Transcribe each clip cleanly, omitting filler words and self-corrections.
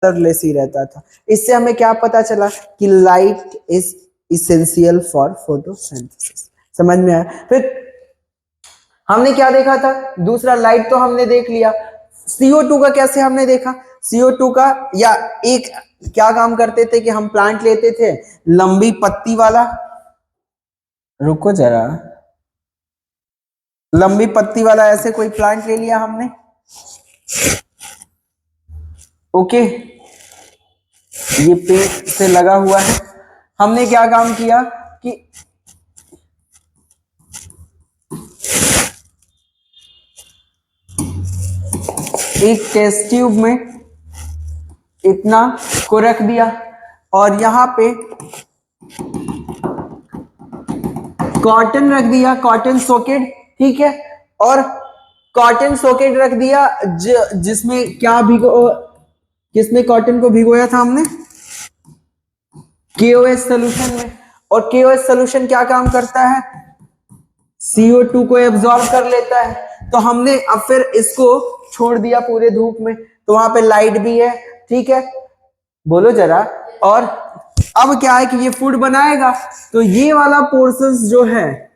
Colourless ही रहता था। इससे हमें क्या पता चला कि light is essential for photosynthesis. समझ में आया? फिर हमने क्या देखा था? दूसरा लाइट तो हमने देख लिया। CO2 का कैसे हमने देखा? CO2 का, या एक क्या काम करते थे कि हम प्लांट लेते थे लंबी पत्ती वाला, रुको जरा, लंबी पत्ती वाला ऐसे कोई प्लांट ले लिया हमने, ओके, ये पेड़ से लगा हुआ है। हमने क्या काम किया कि एक टेस्ट ट्यूब में इतना को रख दिया और यहां पे कॉटन रख दिया, कॉटन सॉकेट, ठीक है, और कॉटन सॉकेट रख दिया जिसमें क्या किसमें कॉटन को भिगोया था हमने? KOH सोल्यूशन में। और KOH सोल्यूशन क्या काम करता है? CO2 को एब्जॉर्ब कर लेता है। तो हमने अब फिर इसको छोड़ दिया पूरे धूप में, तो वहां पे लाइट भी है, ठीक है, बोलो जरा। और अब क्या है कि ये फूड बनाएगा, तो ये वाला पोर्शन जो है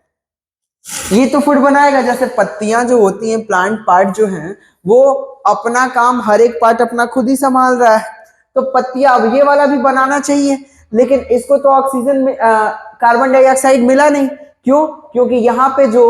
ये तो फूड बनाएगा। जैसे पत्तियां जो होती हैं, प्लांट पार्ट जो हैं, वो अपना काम हर एक पार्ट अपना खुद ही संभाल रहा है। तो पत्तियां, अब ये वाला भी बनाना चाहिए, लेकिन इसको तो ऑक्सीजन में कार्बन डाइऑक्साइड मिला नहीं। क्यों? क्योंकि यहाँ पे जो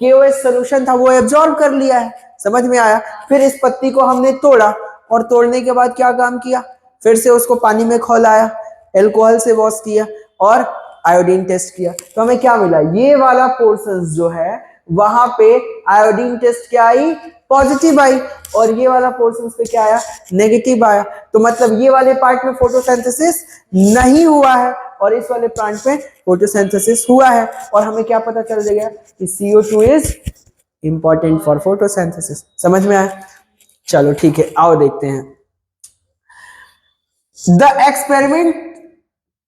KOH सोल्यूशन था वो एब्जॉर्ब कर लिया है। समझ में आया? फिर इस पत्ती को हमने तोड़ा और तोड़ने के बाद क्या काम किया? फिर से उसको पानी में खौलाया, एल्कोहल से वॉश किया और आयोडीन टेस्ट किया। तो हमें क्या मिला? ये वाला पोर्शन जो है वहां पे आयोडीन टेस्ट क्या आई? पॉजिटिव आई। और ये वाला पोर्शन पे क्या आया? नेगेटिव आया। तो मतलब ये वाले पार्ट में फोटोसिंथेसिस नहीं हुआ है और इस वाले प्लांट में फोटोसिंथेसिस हुआ है। और हमें क्या पता चल गया कि CO2 is important for photosynthesis. समझ में आया? चलो ठीक है, आओ देखते हैं the experiment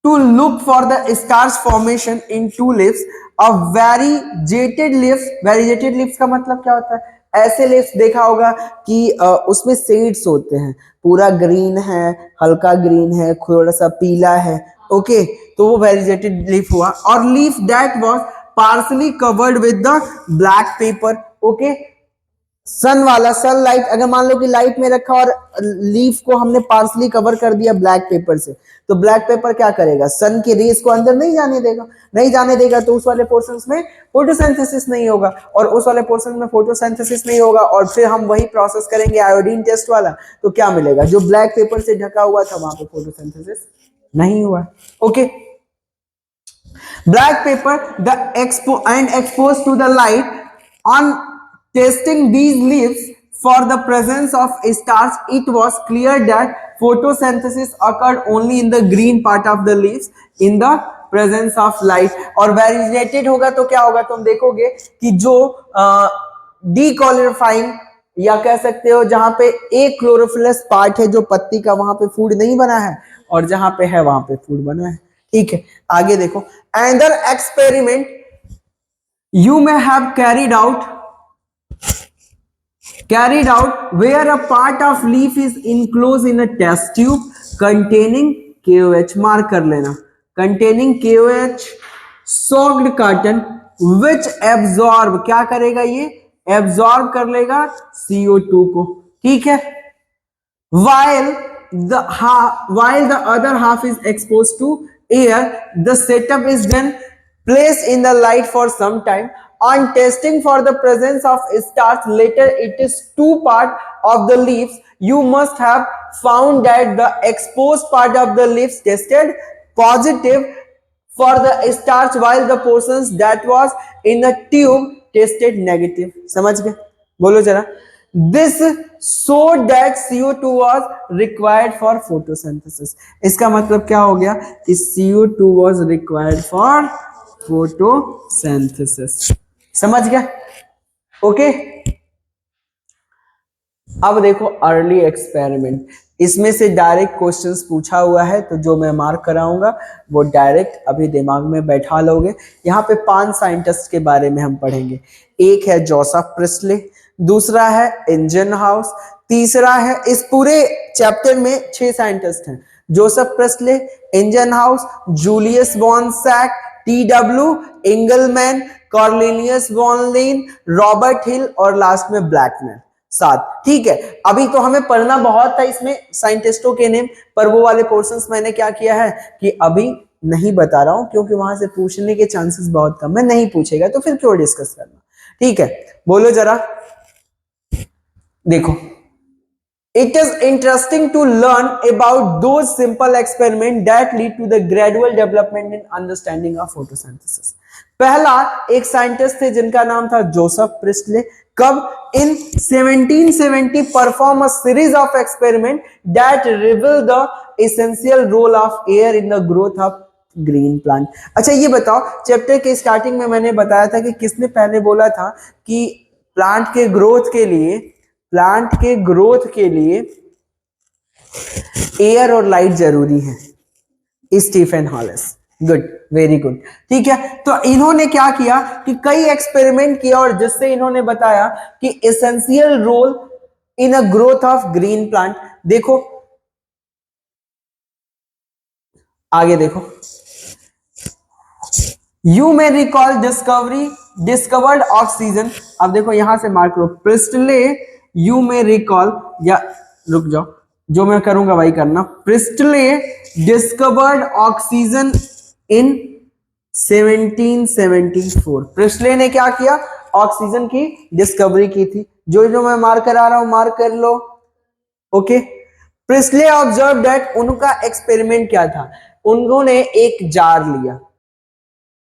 to look for the stars formation in two leaves of variegated leaves। variegated leaves का मतलब क्या होता है? ऐसे leaves देखा होगा कि उसमें शेड्स होते हैं, पूरा ग्रीन है, हल्का ग्रीन है, थोड़ा सा पीला है, ओके, तो वो variegated leaf हुआ। और leaf that was partially covered with the black paper, okay, sun वाला, सन लाइट, अगर मान लो कि लाइट में रखा और लीफ को हमने पार्सली कवर कर दिया ब्लैक पेपर से, तो ब्लैक पेपर क्या करेगा? सन के रेस को अंदर नहीं जाने देगा, नहीं जाने देगा, तो उस वाले पोर्शंस में फोटोसिंथेसिस नहीं होगा। और उस वाले पोर्शन में फोटोसिंथेसिस नहीं होगा और फिर हम वही प्रोसेस करेंगे आयोडीन टेस्ट वाला, तो क्या मिलेगा? जो ब्लैक पेपर से ढका हुआ था वहां पे फोटोसिंथेसिस नहीं हुआ। Okay, black pepper the exposed to the light on testing these leaves for the presence of stars, it was clear that photosynthesis occurred only in the green part of the leaves in the presence of light। और variegated होगा तो क्या होगा? तुम देखोगे कि जो डीक्लोरोफाइन, या कह सकते हो जहां पे एक क्लोरोफिलस पार्ट है जो पत्ती का, वहां पे फूड नहीं बना है, और जहां पे है वहां पे फूड बना है। ठीक है, आगे देखो। another experiment you may have carried out where a part of leaf is enclosed in a test tube containing KOH, mark कर लेना, containing KOH soaked cotton which absorb, क्या करेगा? ये absorb कर लेगा CO2 को, ठीक है, while the other half is exposed to air। the setup is then placed in the light for some time। on testing for the presence of stars later, it is two part of the leaves, you must have found that the exposed part of the leaves tested positive for the stars while the portions that was in the tube tested negative। समझ गए? बोलो जरा। This showed that CO2 was required for photosynthesis। इसका मतलब क्या हो गया कि CO2 was required for photosynthesis। समझ गया? ओके, अब देखो अर्ली एक्सपेरिमेंट, इसमें से डायरेक्ट क्वेश्चंस पूछा हुआ है, तो जो मैं मार्क कराऊंगा वो डायरेक्ट अभी दिमाग में बैठा लोगे। यहाँ पे 5 साइंटिस्ट के बारे में हम पढ़ेंगे। एक है जोसेफ प्रिस्टले, दूसरा है इंजन हाउस, तीसरा है, इस पूरे चैप्टर में 6 साइंटिस्ट हैं, Joseph Priestley, Ingenhousz, Julius von Sachs, T W. Engelmann, Cornelius van लीन, रॉबर्ट हिल और लास्ट में ब्लैकमैन। 7, ठीक है। अभी तो हमें पढ़ना बहुत था इसमें साइंटिस्टों के नेम, पर वो वाले पोर्शंस मैंने क्या किया है कि अभी नहीं बता रहा हूं, क्योंकि वहां से पूछने के चांसेस बहुत कम है, नहीं पूछेगा तो फिर क्यों डिस्कस करना, ठीक है। बोलो जरा, देखो, it is interesting to learn about those simple experiments that lead to the gradual development in understanding of photosynthesis. पहला एक साइंटिस्ट थे जिनका नाम था जोसेफ प्रिस्टले। कब? in 1770 perform a series of experiment that reveal the essential role of air in the growth of green plant. अच्छा ये बताओ, चैप्टर के स्टार्टिंग में मैंने बताया था कि किसने पहले बोला था कि प्लांट के ग्रोथ के लिए एयर और लाइट जरूरी है? Stephen Hollis. Good, very good, ठीक है। तो इन्होंने क्या किया कि कई एक्सपेरिमेंट किया और जिससे इन्होंने बताया कि essential role in a growth of green plant. देखो आगे देखो, you may recall discovered oxygen. अब देखो यहां से मार्क करो, प्रिस्टले यू मे रिकॉल, या रुक जाओ, जो मैं करूंगा वही करना। Presley discovered oxygen in 1774। Presley ने क्या किया? ऑक्सीजन की डिस्कवरी की थी। जो जो मैं मार्क करा रहा हूं मार्क कर लो, ओके। प्रिस्टले ऑब्जर्व दैट, उनका एक्सपेरिमेंट क्या था? उन्होंने एक जार लिया,